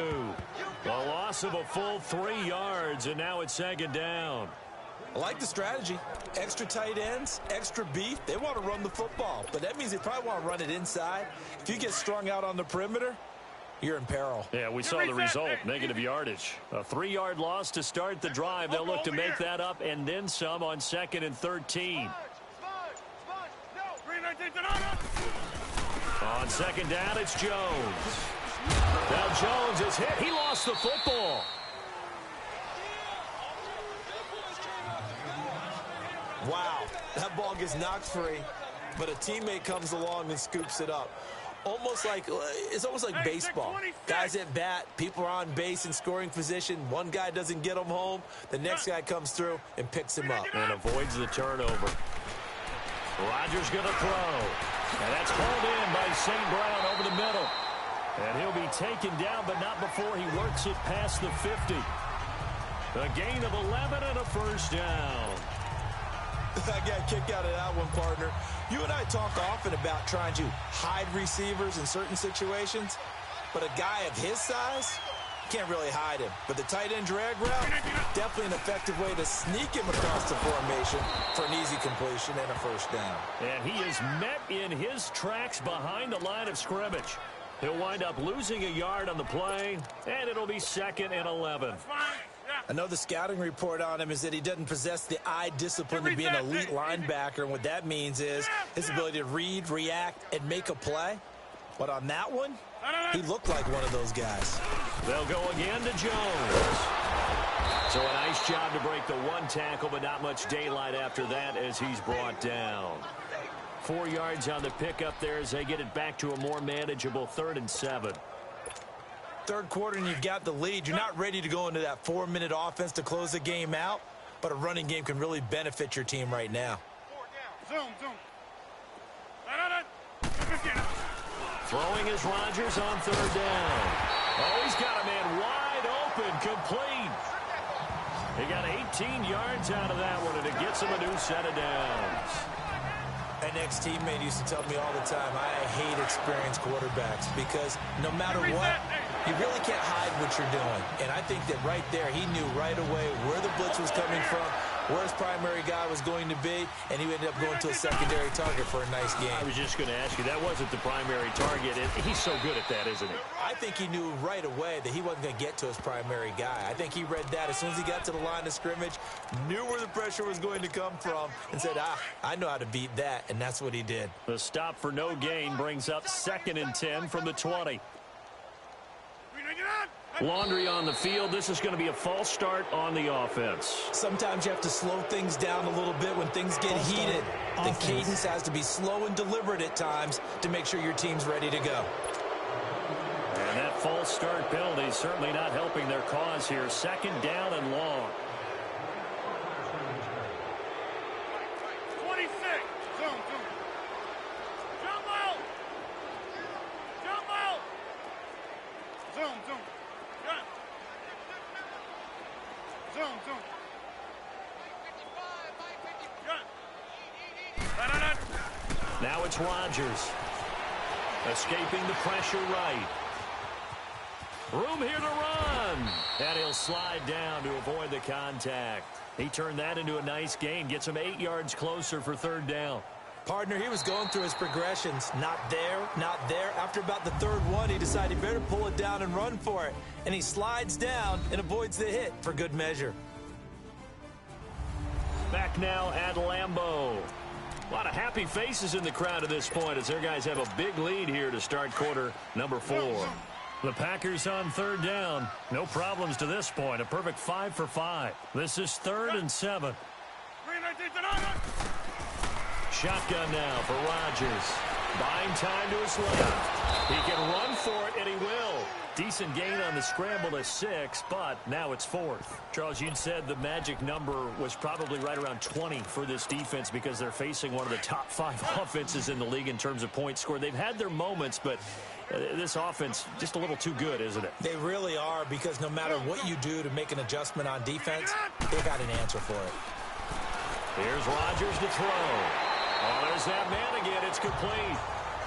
A loss of a full 3 yards, and now it's 2nd down. I like the strategy. Extra tight ends, extra beef. They want to run the football, but that means they probably want to run it inside. If you get strung out on the perimeter, you're in peril. Yeah, we saw the result, negative yardage. A 3-yard loss to start the drive. They'll look to make that up and then some on 2nd and 13. On 2nd down, it's Jones. Now Jones is hit. He lost the football. Wow, that ball gets knocked free, but a teammate comes along and scoops it up. It's almost like baseball. Guys at bat, people are on base in scoring position. One guy doesn't get him home. The next guy comes through and picks him up. And avoids the turnover. Rodgers going to throw. And that's hauled in by St. Brown over the middle. And he'll be taken down, but not before he works it past the 50. A gain of 11 and a 1st down. I got a kick out of that one, partner. You and I talk often about trying to hide receivers in certain situations, but a guy of his size, Can't really hide him. But the tight end drag route, definitely an effective way to sneak him across the formation for an easy completion and a first down. And he is met in his tracks behind the line of scrimmage. He'll wind up losing a yard on the play, and it'll be 2nd and 11. I know the scouting report on him is that he doesn't possess the eye discipline to be an elite linebacker, and what that means is his ability to read, react, and make a play. But on that one, he looked like one of those guys. They'll go again to Jones. So a nice job to break the one tackle, but not much daylight after that as he's brought down. 4 yards on the pickup there as they get it back to a more manageable 3rd and 7. Third quarter and you've got the lead. You're not ready to go into that 4-minute offense to close the game out, but a running game can really benefit your team right now. Zoom. Throwing is Rodgers on 3rd down. Oh, he's got a man wide open, complete. He got 18 yards out of that one, and it gets him a new set of downs. An ex-teammate used to tell me all the time, I hate experienced quarterbacks because no matter what, you really can't hide what you're doing. And I think that right there, he knew right away where the blitz was coming from, where his primary guy was going to be, and he ended up going to a secondary target for a nice game. I was just going to ask you, that wasn't the primary target. He's so good at that, isn't he? I think he knew right away that he wasn't going to get to his primary guy. I think he read that as soon as he got to the line of scrimmage, knew where the pressure was going to come from, and said, I know how to beat that, and that's what he did. The stop for no gain brings up 2nd and 10 from the 20. Laundry on the field. This is going to be a false start on the offense. Sometimes you have to slow things down a little bit when things get heated. The cadence has to be slow and deliberate at times to make sure your team's ready to go. And that false start penalty is certainly not helping their cause here. 2nd down and long. 26. Zoom. Jump out. Zoom. Now it's Rodgers. Escaping the pressure right. Room here to run. And he'll slide down to avoid the contact. He turned that into a nice gain. Gets him 8 yards closer for 3rd down. Partner, he was going through his progressions. Not there, not there. After about the 3rd one, he decided he better pull it down and run for it. And he slides down and avoids the hit for good measure. Back now at Lambeau. A lot of happy faces in the crowd at this point as their guys have a big lead here to start quarter number 4. The Packers on 3rd down. No problems to this point. A perfect 5 for 5. This is 3rd and 7. Shotgun now for Rodgers. Buying time to his left. He can run for it, and he will. Decent gain on the scramble to 6, but now it's 4th. Charles, you'd said the magic number was probably right around 20 for this defense because they're facing one of the top 5 offenses in the league in terms of points scored. They've had their moments, but this offense just a little too good, isn't it? They really are, because no matter what you do to make an adjustment on defense, they got an answer for it. Here's Rodgers to throw. Oh, there's that man again. It's complete.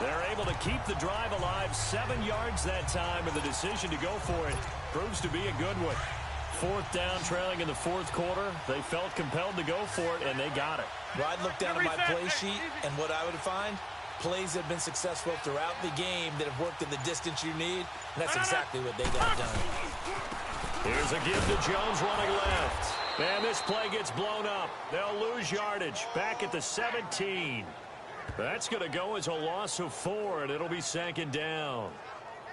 They're able to keep the drive alive. 7 yards that time, and the decision to go for it proves to be a good one. 4th down, trailing in the 4th quarter. They felt compelled to go for it, and they got it. Well, I'd look down at my play sheet, and what I would find, plays that have been successful throughout the game that have worked in the distance you need, and that's exactly what they got done. Here's a give to Jones running left. And this play gets blown up. They'll lose yardage. Back at the 17. That's going to go as a loss of 4, and it'll be 2nd down.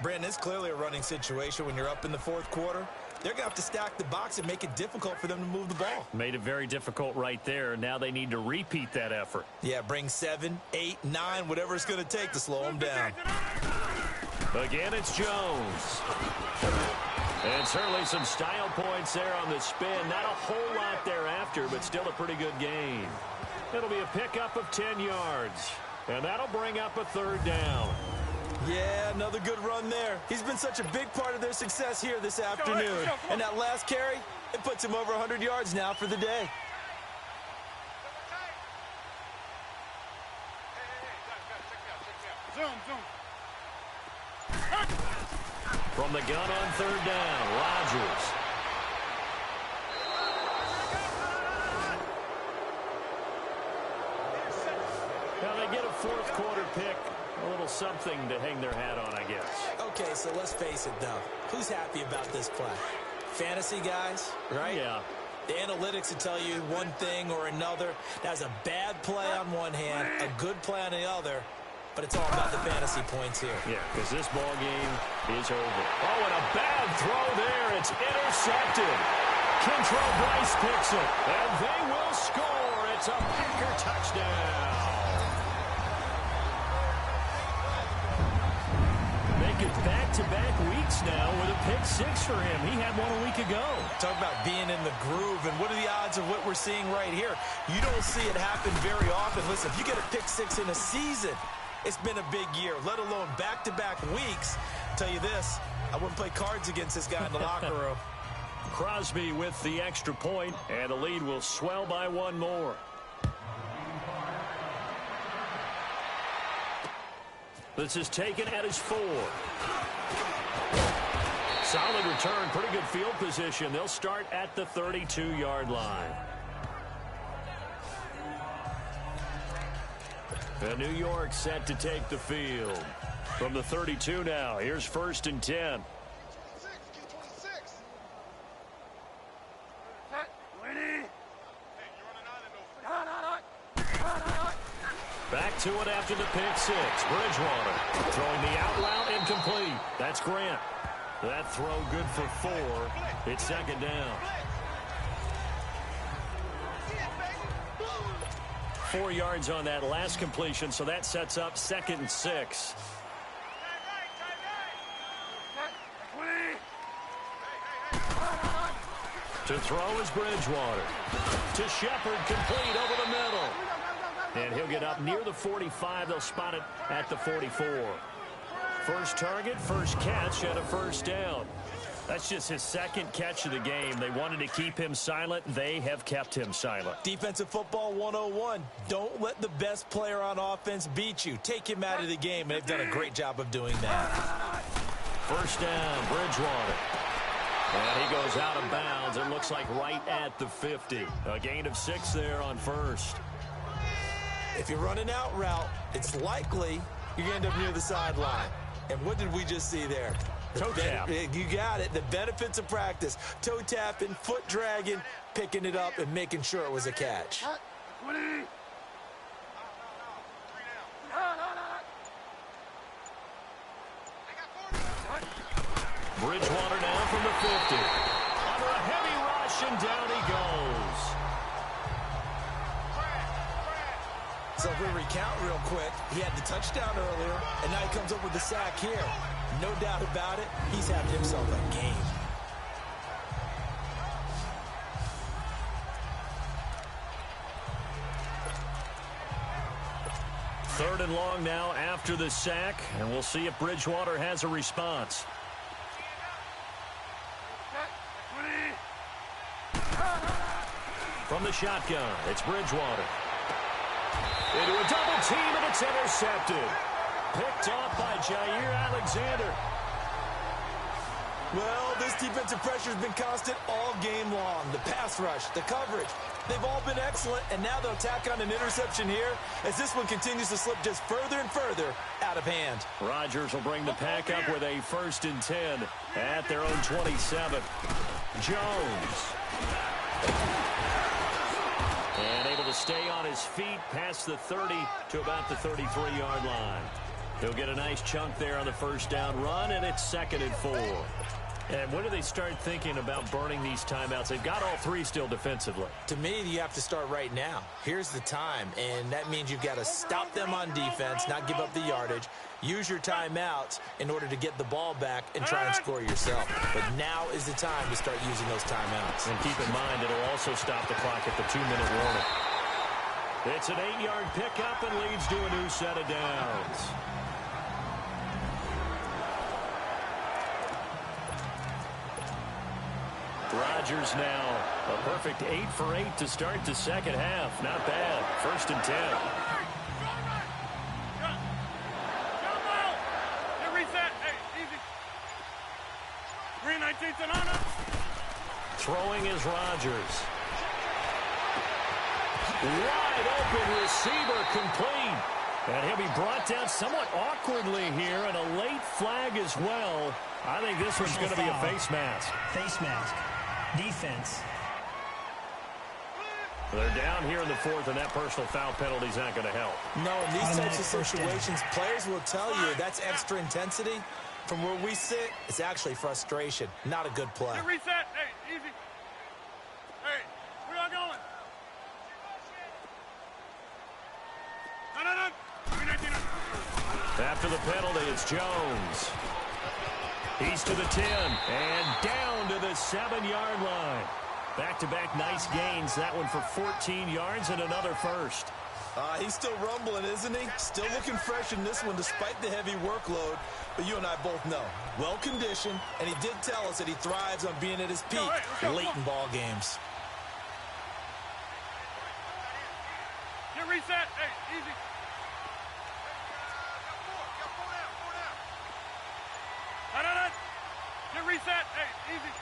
Brandon, it's clearly a running situation when you're up in the 4th quarter. They're going to have to stack the box and make it difficult for them to move the ball. Made it very difficult right there. Now they need to repeat that effort. Yeah, bring 7, 8, 9, whatever it's going to take to slow them down. Again, it's Jones. And certainly some style points there on the spin. Not a whole lot thereafter, but still a pretty good gain. It'll be a pickup of 10 yards. And that'll bring up a 3rd down. Yeah, another good run there. He's been such a big part of their success here this afternoon. And that last carry, it puts him over 100 yards now for the day. From the gun on third down, Rodgers. Now they get a fourth quarter pick. A little something to hang their hat on, I guess. Okay, so let's face it, though. Who's happy about this play? Fantasy guys, right? Yeah. The analytics will tell you one thing or another. That's a bad play on one hand, a good play on the other, but it's all about the fantasy points here. Yeah, because this ball game is over. Oh, and a bad throw there. It's intercepted. Kentrell Bryce picks it, and they will score. It's a Packer touchdown. Back-to-back weeks now with a pick six for him. He had one a week ago. Talk about being in the groove, and what are the odds of what we're seeing right here? You don't see it happen very often. Listen, if you get a pick six in a season, it's been a big year, let alone back-to-back weeks. I'll tell you this, I wouldn't play cards against this guy in the locker room. Crosby with the extra point, and the lead will swell by one more. This is taken at his 4. Solid return, pretty good field position. They'll start at the 32-yard line. And New York set to take the field. From the 32 now, here's 1st and 10. Back to it after the pick six. Bridgewater throwing the out route incomplete. That's Grant. That throw good for 4. It's 2nd down. 4 yards on that last completion, so that sets up 2nd and 6. To throw is Bridgewater. To Shepard, complete over the middle. And he'll get up near the 45. They'll spot it at the 44. First target, first catch, and a 1st down. That's just his 2nd catch of the game. They wanted to keep him silent. They have kept him silent. Defensive football 101. Don't let the best player on offense beat you. Take him out of the game, and they've done a great job of doing that. 1st down, Bridgewater. And he goes out of bounds. It looks like right at the 50. A gain of 6 there on 1st. If you're running out route, it's likely you're going to end up near the sideline. And what did we just see there? Toe tap. You got it. The benefits of practice. Toe tapping, foot dragging, picking it up, and making sure it was a catch. Bridgewater now from the 50. Under a heavy rush, and down he goes. So if we recount real quick, he had the touchdown earlier, and now he comes up with the sack here. No doubt about it, he's having himself a game. Third and long now after the sack, and we'll see if Bridgewater has a response. From the shotgun, it's Bridgewater. Into a double team, and it's intercepted. Picked off by Jair Alexander. Well, this defensive pressure has been constant all game long. The pass rush, the coverage, they've all been excellent, and now they'll tack on an interception here as this one continues to slip just further and further out of hand. Rodgers will bring the pack up with a 1st and 10 at their own 27. Jones. And able to stay on his feet past the 30 to about the 33-yard line. He'll get a nice chunk there on the 1st down run, and it's 2nd and 4. And when do they start thinking about burning these timeouts? They've got all 3 still defensively. To me, you have to start right now. Here's the time, and that means you've got to stop them on defense, not give up the yardage, use your timeouts in order to get the ball back and try and score yourself. But now is the time to start using those timeouts. And keep in mind, it'll also stop the clock at the 2-minute warning. It's an 8-yard pickup and leads to a new set of downs. Rodgers now a perfect 8 for 8 to start the 2nd half. Not bad. 1st and 10. Throwing is Rodgers. Wide open receiver complete. And he'll be brought down somewhat awkwardly here, and a late flag as well. I think this one's going to be a face mask. Face mask. Defense. They're down here in the fourth, and that personal foul penalty is not going to help. No, in these types of situations, players will tell you that's extra intensity. From where we sit, it's actually frustration. Not a good play. Hey, reset. Hey, easy. Hey, we are going. No. After the penalty, it's Jones. He's to the 10 and down to the 7-yard line. Back-to-back nice gains. That one for 14 yards and another first. He's still rumbling, isn't he? Still looking fresh in this one despite the heavy workload. But you and I both know, well-conditioned, and he did tell us that he thrives on being at his peak late in ball games. Get reset. Hey, easy. No. Get reset. Hey, easy.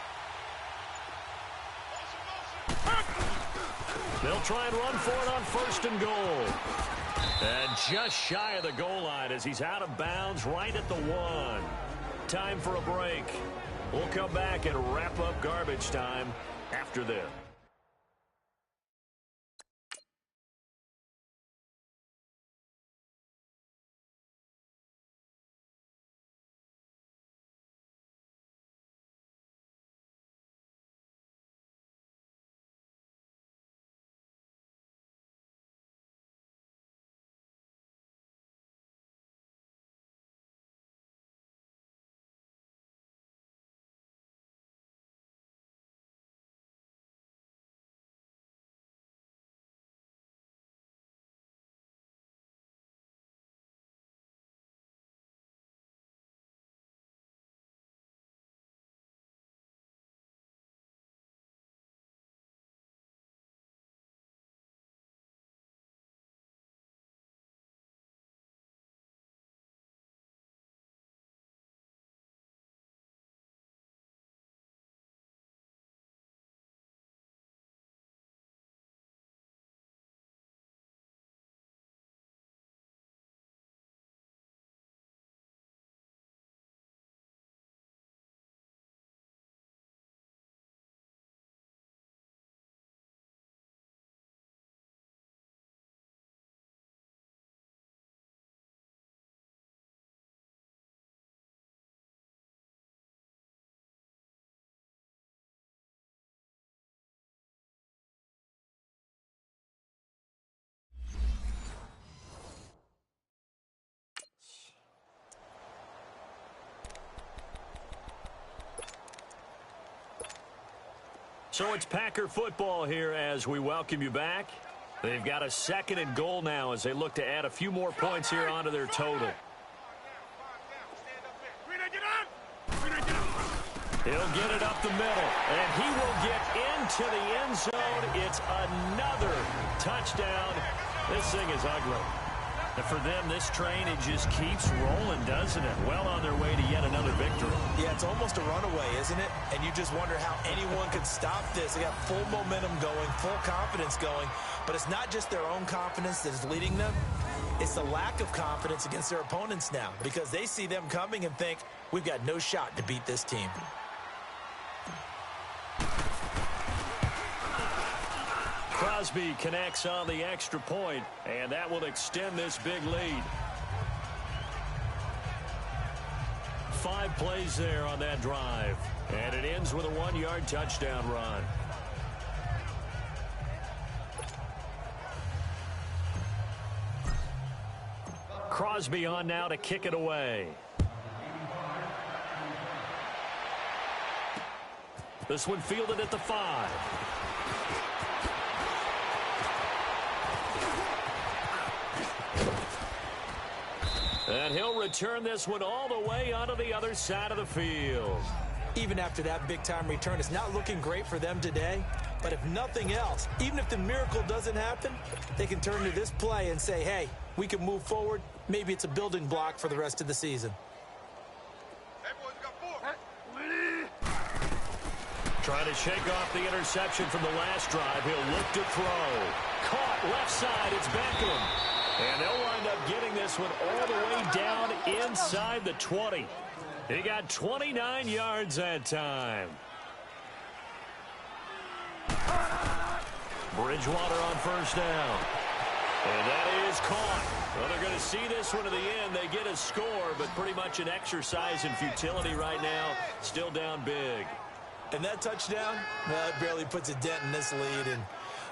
They'll try and run for it on 1st and goal. And just shy of the goal line as he's out of bounds right at the 1. Time for a break. We'll come back and wrap up garbage time after this. So it's Packer football here as we welcome you back. They've got a 2nd and goal now as they look to add a few more points here onto their total. He'll get it up the middle, and he will get into the end zone. It's another touchdown. This thing is ugly. And for them, this train, it just keeps rolling, doesn't it? Well on their way to yet another victory. Yeah, it's almost a runaway, isn't it? And you just wonder how anyone could stop this. They got full momentum going, full confidence going. But it's not just their own confidence that is leading them. It's the lack of confidence against their opponents now because they see them coming and think, we've got no shot to beat this team. Crosby connects on the extra point, and that will extend this big lead. 5 plays there on that drive, and it ends with a 1-yard touchdown run. Crosby on now to kick it away. This one fielded at the 5. And he'll return this one all the way onto the other side of the field. Even after that big-time return, it's not looking great for them today. But if nothing else, even if the miracle doesn't happen, they can turn to this play and say, hey, we can move forward. Maybe it's a building block for the rest of the season. Trying to shake off the interception from the last drive. He'll look to throw. Caught left side. It's Beckham. And they'll wind up getting this one all the way down inside the 20. He got 29 yards that time. Bridgewater on first down. And that is caught. Well, they're going to see this one to the end. They get a score, but pretty much an exercise in futility right now. Still down big. And that touchdown, well, it barely puts a dent in this lead. And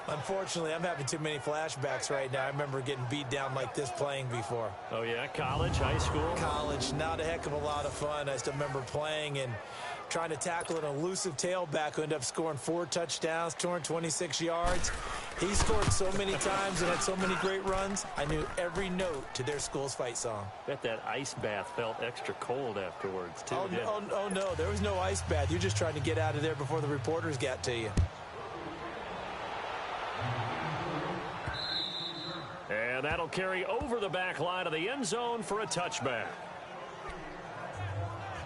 unfortunately, I'm having too many flashbacks right now. I remember getting beat down like this playing before. Oh, yeah? College, high school? College, not a heck of a lot of fun. I still remember playing and trying to tackle an elusive tailback who ended up scoring 4 touchdowns, 226 yards. He scored so many times and had so many great runs, I knew every note to their school's fight song. Bet that ice bath felt extra cold afterwards, too. Oh, no, there was no ice bath. You're just trying to get out of there before the reporters got to you. And that'll carry over the back line of the end zone for a touchback.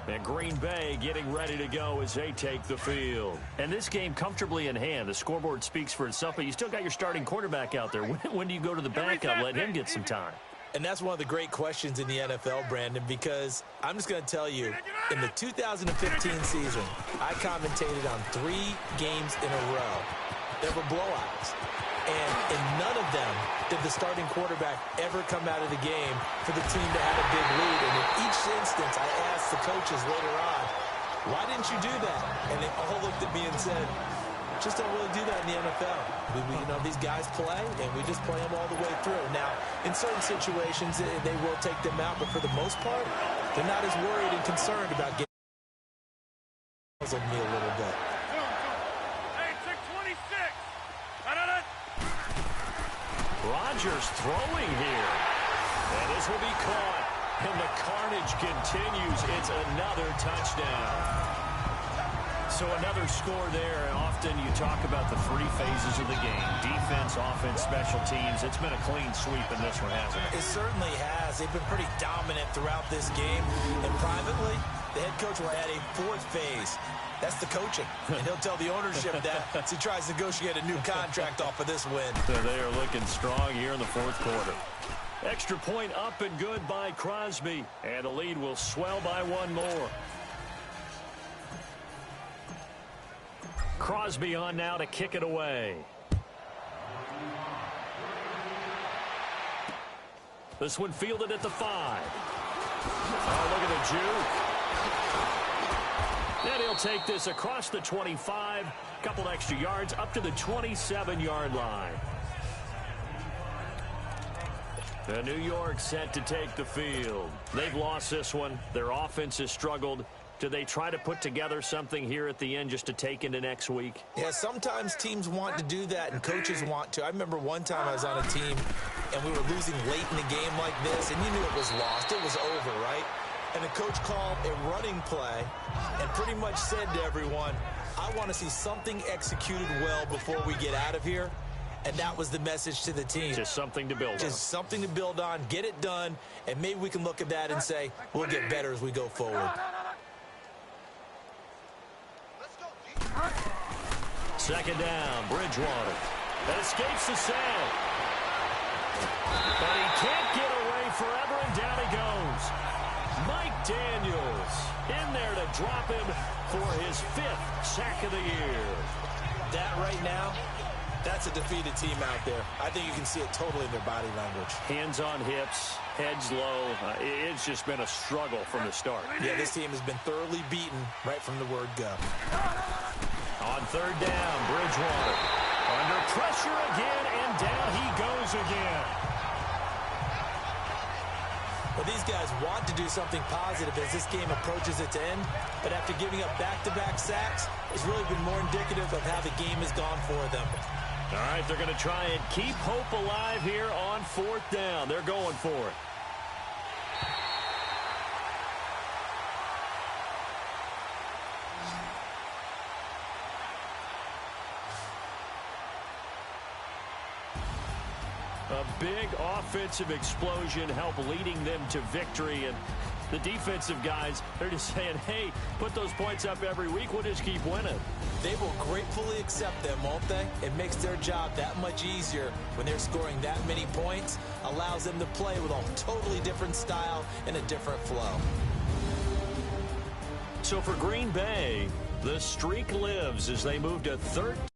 And Green Bay getting ready to go as they take the field. And this game comfortably in hand. The scoreboard speaks for itself, but you still got your starting quarterback out there. When do you go to the backup, let him get some time? And that's one of the great questions in the NFL, Brandon, because I'm just going to tell you, in the 2015 season, I commentated on 3 games in a row. There were blowouts. And in none of them did the starting quarterback ever come out of the game for the team to have a big lead. And in each instance, I asked the coaches later on, why didn't you do that? And they all looked at me and said, just don't really do that in the NFL. These guys play, and we just play them all the way through. Now, in certain situations, they will take them out, but for the most part, they're not as worried and concerned about getting of me a little bit. Rodgers throwing here. And this will be caught. And the carnage continues. It's another touchdown. So another score there. Often you talk about the 3 phases of the game. Defense, offense, special teams. It's been a clean sweep in this one, hasn't it? It certainly has. They've been pretty dominant throughout this game. And privately, the head coach will add a 4th phase. That's the coaching. And he'll tell the ownership that as he tries to negotiate a new contract off of this win. So they are looking strong here in the 4th quarter. Extra point up and good by Crosby. And the lead will swell by 1 more. Crosby on now to kick it away. This one fielded at the 5. Oh, look at the juke. And he'll take this across the 25, couple extra yards up to the 27-yard line. The New York set to take the field. They've lost this one. Their offense has struggled. Do they try to put together something here at the end just to take into next week? Yeah, sometimes teams want to do that and coaches want to. I remember one time I was on a team and we were losing late in the game like this, and you knew it was lost. It was over, right? And the coach called a running play and pretty much said to everyone, I want to see something executed well before we get out of here. And that was the message to the team. Just something to build on. Just something to build on, get it done, and maybe we can look at that and say, we'll get better as we go forward. Second down, Bridgewater. That escapes the sack. But he can't get away forever, and down he goes. Mike Daniels in there to drop him for his 5th sack of the year. That right now, that's a defeated team out there. I think you can see it totally in their body language. Hands on hips, heads low. It's just been a struggle from the start. Yeah, this team has been thoroughly beaten right from the word go. On 3rd down, Bridgewater. Under pressure again, and down he goes again. Well, these guys want to do something positive as this game approaches its end, but after giving up back-to-back sacks, it's really been more indicative of how the game has gone for them. All right, they're going to try and keep hope alive here on 4th down. They're going for it. A big offensive explosion helped leading them to victory. And the defensive guys, they're just saying, hey, put those points up every week. We'll just keep winning. They will gratefully accept them, won't they? It makes their job that much easier when they're scoring that many points. Allows them to play with a totally different style and a different flow. So for Green Bay, the streak lives as they move to 13.